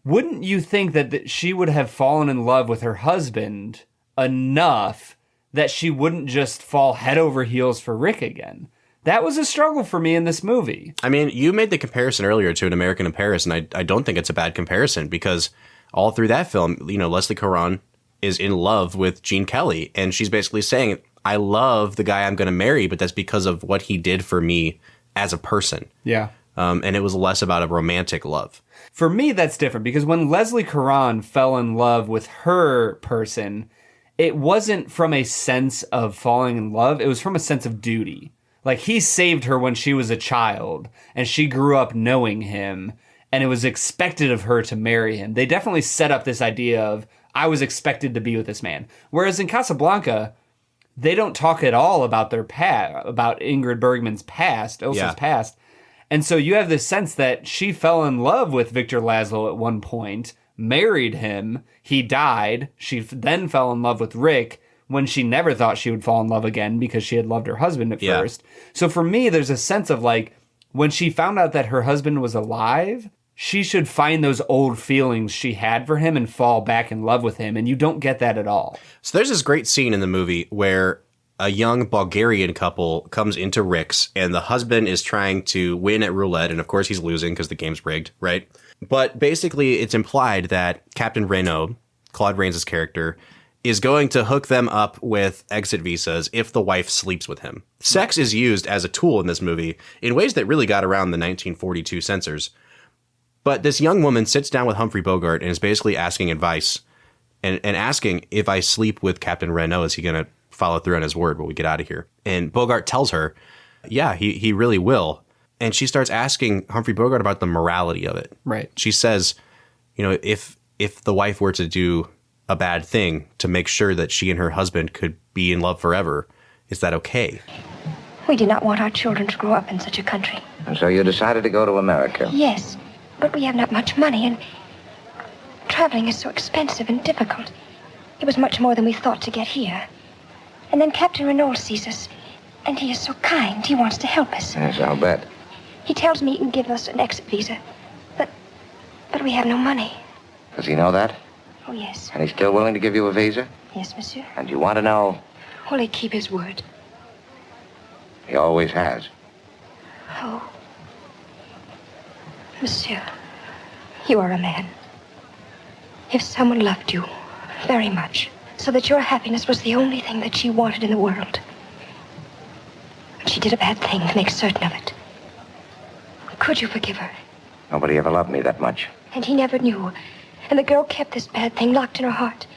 wouldn't you think that she would have fallen in love with her husband enough that she wouldn't just fall head over heels for Rick again? That was a struggle for me in this movie. I mean, you made the comparison earlier to An American in Paris, and I don't think it's a bad comparison, because all through that film, Leslie Caron is in love with Gene Kelly, and she's basically saying, I love the guy I'm going to marry, but that's because of what he did for me as a person. Yeah. and it was less about a romantic love. For me, that's different because when Leslie Caron fell in love with her person, it wasn't from a sense of falling in love. It was from a sense of duty. Like, he saved her when she was a child, and she grew up knowing him, and it was expected of her to marry him. They definitely set up this idea of, I was expected to be with this man. Whereas in Casablanca, they don't talk at all about their past, about Ingrid Bergman's past, Ilsa's past. And so you have this sense that she fell in love with Victor Laszlo at one point, married him, he died, she then fell in love with Rick when she never thought she would fall in love again because she had loved her husband at first. So for me, there's a sense of like, when she found out that her husband was alive, she should find those old feelings she had for him and fall back in love with him, and you don't get that at all. So there's this great scene in the movie where a young Bulgarian couple comes into Rick's, and the husband is trying to win at roulette, and of course he's losing because the game's rigged, right? But basically it's implied that Captain Renaud, Claude Rains' character, is going to hook them up with exit visas if the wife sleeps with him. Sex is used as a tool in this movie in ways that really got around the 1942 censors. But this young woman sits down with Humphrey Bogart and is basically asking advice and asking, if I sleep with Captain Renaud, is he going to follow through on his word when we get out of here? And Bogart tells her, yeah, he really will. And she starts asking Humphrey Bogart about the morality of it. Right. She says, you know, if the wife were to do a bad thing to make sure that she and her husband could be in love forever, is that okay? We did not want our children to grow up in such a country. And so you decided to go to America? Yes, but we have not much money, and traveling is so expensive and difficult. It was much more than we thought to get here. And then Captain Renaud sees us, and he is so kind. He wants to help us. Yes, I'll bet. He tells me he can give us an exit visa, but we have no money. Does he know that? Oh, yes. And he's still willing to give you a visa? Yes, monsieur. And you want to know? Will he keep his word? He always has. Oh. Monsieur, you are a man. If someone loved you very much, so that your happiness was the only thing that she wanted in the world, and she did a bad thing to make certain of it, could you forgive her? Nobody ever loved me that much. And he never knew. And the girl kept this bad thing locked in her heart.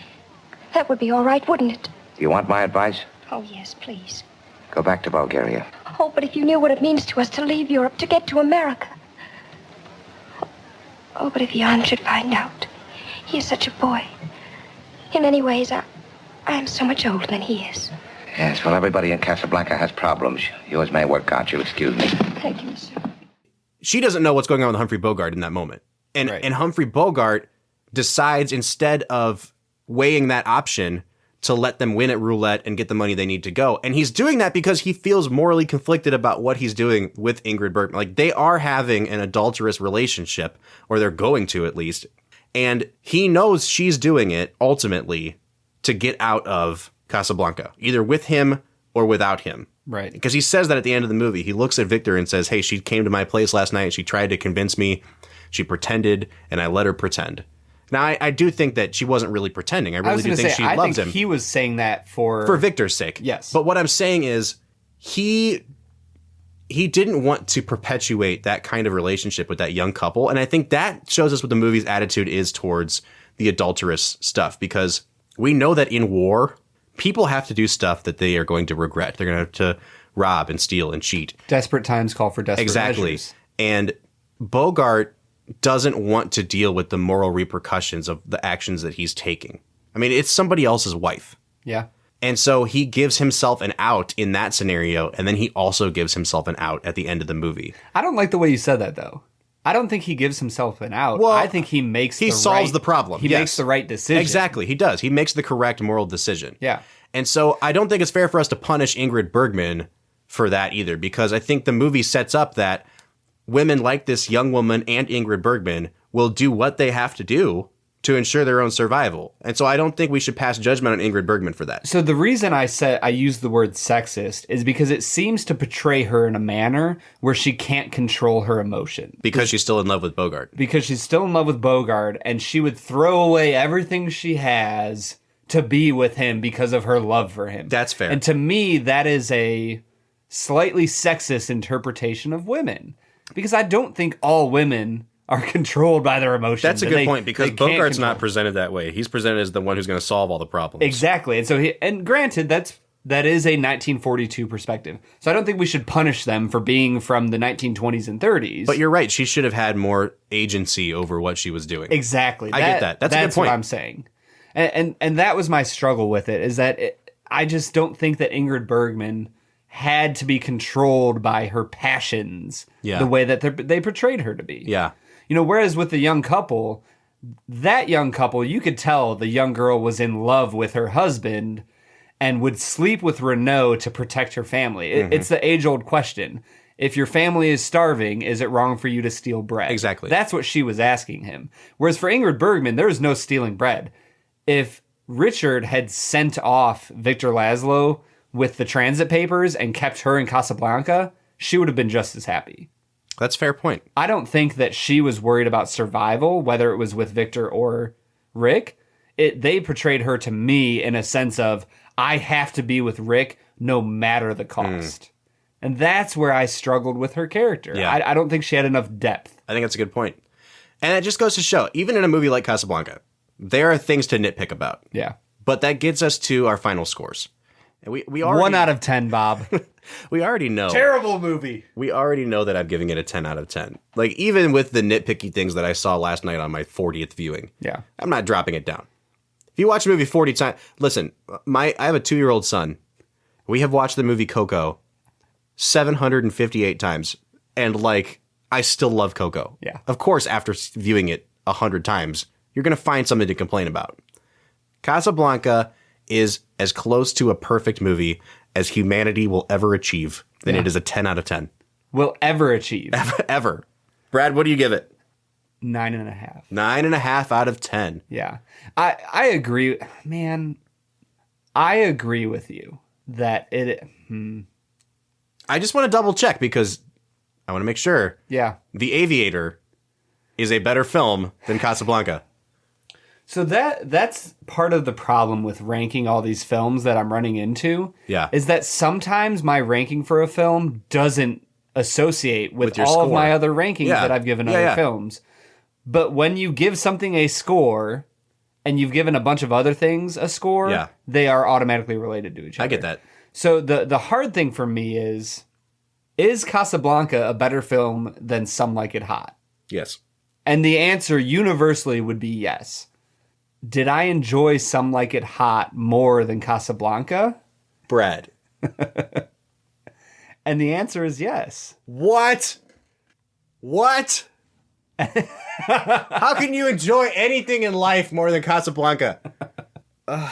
That would be all right, wouldn't it? Do you want my advice? Oh, yes, please. Go back to Bulgaria. Oh, but if you knew what it means to us to leave Europe, to get to America. Oh, but if Jan should find out. He is such a boy. In many ways, I am so much older than he is. Yes, well, everybody in Casablanca has problems. Yours may work out. You'll excuse me. Thank you, monsieur. She doesn't know what's going on with Humphrey Bogart in that moment. And Humphrey Bogart decides, instead of weighing that option, to let them win at roulette and get the money they need to go. And he's doing that because he feels morally conflicted about what he's doing with Ingrid Bergman. Like, they are having an adulterous relationship, or they're going to at least. And he knows she's doing it ultimately to get out of Casablanca, either with him or without him. Right. Because he says that at the end of the movie. He looks at Victor and says, hey, she came to my place last night. She tried to convince me. She pretended, and I let her pretend. Now, I do think that she wasn't really pretending. I really do think she loves him. He was saying that for Victor's sake. Yes. But what I'm saying is he didn't want to perpetuate that kind of relationship with that young couple. And I think that shows us what the movie's attitude is towards the adulterous stuff, because we know that in war, people have to do stuff that they are going to regret. They're going to have to rob and steal and cheat. Desperate times call for desperate measures. And Bogart doesn't want to deal with the moral repercussions of the actions that he's taking. I mean, it's somebody else's wife. Yeah. And so he gives himself an out in that scenario, and then he also gives himself an out at the end of the movie. I don't like the way you said that, though. I don't think he gives himself an out. Well, I think he makes solves the problem. He makes the right decision. Exactly. He does. He makes the correct moral decision. Yeah. And so I don't think it's fair for us to punish Ingrid Bergman for that either, because I think the movie sets up that women like this young woman and Ingrid Bergman will do what they have to do to ensure their own survival. And so I don't think we should pass judgment on Ingrid Bergman for that. So the reason I used the word sexist is because it seems to portray her in a manner where she can't control her emotion. Because she's still in love with Bogart. Because she's still in love with Bogart, and she would throw away everything she has to be with him because of her love for him. That's fair. And to me, that is a slightly sexist interpretation of women. Because I don't think all women are controlled by their emotions. That's a good point, because they can't Bogart's not control. presented that way. He's presented as the one who's going to solve all the problems. Exactly. And so and granted, that is a 1942 perspective. So I don't think we should punish them for being from the 1920s and 30s. But you're right. She should have had more agency over what she was doing. Exactly. I get that. That's a good point. what I'm saying. And that was my struggle with it, is that I just don't think that Ingrid Bergman had to be controlled by her passions the way that they portrayed her to be. Yeah. You know, whereas with the young couple, you could tell the young girl was in love with her husband and would sleep with Renault to protect her family. It's the age-old question. If your family is starving, is it wrong for you to steal bread? Exactly. That's what she was asking him. Whereas for Ingrid Bergman, there was no stealing bread. If Richard had sent off Victor Laszlo with the transit papers and kept her in Casablanca, she would have been just as happy. That's a fair point. I don't think that she was worried about survival, whether it was with Victor or Rick. They portrayed her to me in a sense of, I have to be with Rick no matter the cost. And that's where I struggled with her character. Yeah. I don't think she had enough depth. I think that's a good point. And it just goes to show, even in a movie like Casablanca, there are things to nitpick about. Yeah. But that gets us to our final scores. And we already, 1 out of 10, Bob. we already know. Terrible movie. We already know that I'm giving it a 10 out of 10. Like, even with the nitpicky things that I saw last night on my 40th viewing. Yeah. I'm not dropping it down. If you watch a movie 40 times, listen, I have a 2-year-old son. We have watched the movie Coco 758 times. And, like, I still love Coco. Yeah. Of course, after viewing it 100 times, you're going to find something to complain about. Casablanca is as close to a perfect movie as humanity will ever achieve. And it is a 10 out of 10. Will ever achieve. Ever. Brad, what do you give it? 9.5. 9.5 out of 10. Yeah. I agree. Man, I agree with you that I just want to double check because I want to make sure. Yeah. The Aviator is a better film than Casablanca. So that's part of the problem with ranking all these films that I'm running into. Yeah. Is that sometimes my ranking for a film doesn't associate with your all of score. my other rankings Yeah. that I've given Yeah, other yeah. films. But when you give something a score and you've given a bunch of other things a score, Yeah. they are automatically related to each other. I get that. So the hard thing for me is Casablanca a better film than Some Like It Hot? Yes. And the answer universally would be yes. Did I enjoy Some Like It Hot more than Casablanca? Brad. And the answer is yes. What? What? How can you enjoy anything in life more than Casablanca? All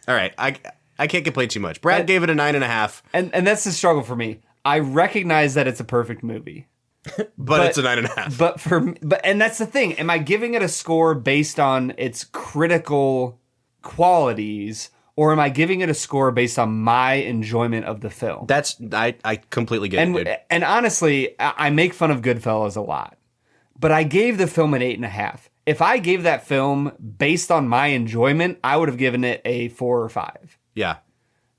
right. I can't complain too much. Brad gave it a 9.5. And that's the struggle for me. I recognize that it's a perfect movie. But it's a 9.5. And that's the thing. Am I giving it a score based on its critical qualities, or am I giving it a score based on my enjoyment of the film? I completely get it, dude. And honestly, I make fun of Goodfellas a lot, but I gave the film an 8.5. If I gave that film based on my enjoyment, I would have given it a 4 or 5. Yeah.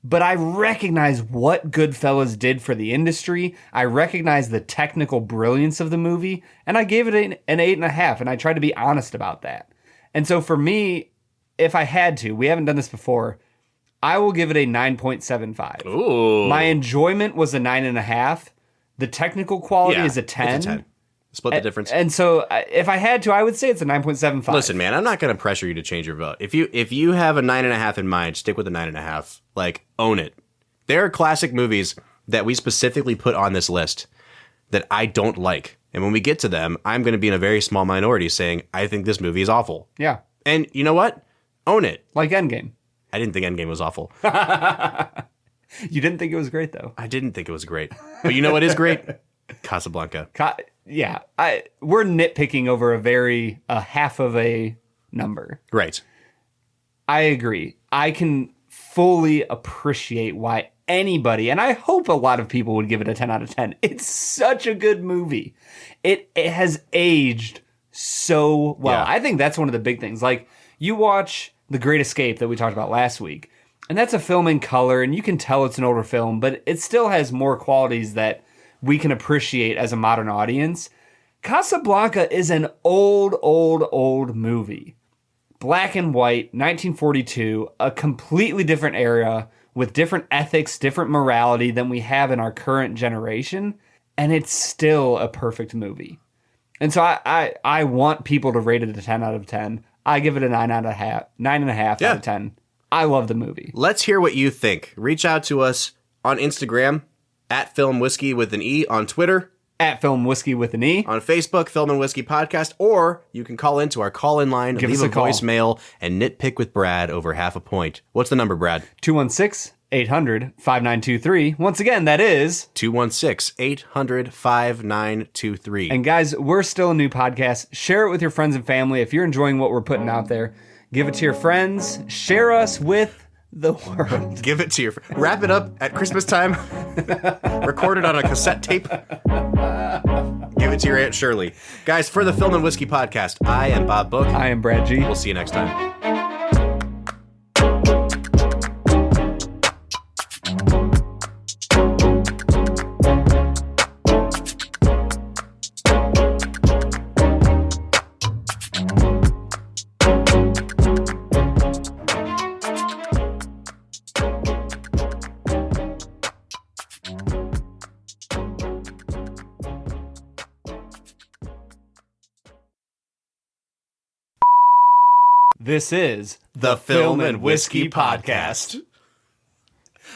But I recognize what Goodfellas did for the industry. I recognize the technical brilliance of the movie, and I gave it an 8.5, and I tried to be honest about that. And so for me, if I had to, we haven't done this before, I will give it a 9.75. Ooh. My enjoyment was a 9.5. The technical quality is a 10. It's a 10. Split the difference. And so if I had to, I would say it's a 9.75. Listen, man, I'm not going to pressure you to change your vote. If you have a 9.5 in mind, stick with the 9.5. Like, own it. There are classic movies that we specifically put on this list that I don't like. And when we get to them, I'm going to be in a very small minority saying, I think this movie is awful. Yeah. And you know what? Own it. Like Endgame. I didn't think Endgame was awful. You didn't think it was great, though. I didn't think it was great. But you know what is great? Casablanca. Yeah. We're nitpicking over a half of a number. Right. I agree. I can fully appreciate why anybody, and I hope a lot of people would give it a 10 out of 10. It's such a good movie. It has aged so well. Yeah. I think that's one of the big things. Like, you watch The Great Escape that we talked about last week, and that's a film in color, and you can tell it's an older film, but it still has more qualities that we can appreciate as a modern audience. Casablanca is an old movie. Black and white, 1942, a completely different era with different ethics, different morality than we have in our current generation, and it's still a perfect movie. And so I want people to rate it a 10 out of 10. I give it a 9.5 out of 10. I love the movie. Let's hear what you think. Reach out to us on Instagram, at Film Whiskey with an E, on Twitter, at Film Whiskey with an E, on Facebook, Film and Whiskey Podcast, or you can call into our call-in line, Give leave us a a call. voicemail, and nitpick with Brad over half a point. What's the number, Brad? 216-800-5923. Once again, that is 216-800-5923. And guys, we're still a new podcast. Share it with your friends and family. If you're enjoying what we're putting out there, give it to your friends. Share us with the world. Give it to your wrap it up at Christmas time. Record it on a cassette tape. Give it to your Aunt Shirley. Guys, for the Film and Whiskey Podcast, I am Bob Book. I am Brad G. We'll see you next time. This is The Film and Whiskey Podcast.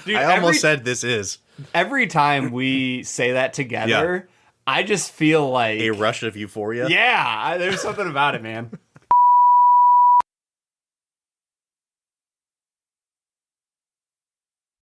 Dude, I almost said this is. Every time we say that together, I just feel like A rush of euphoria. yeah, there's something about it, man.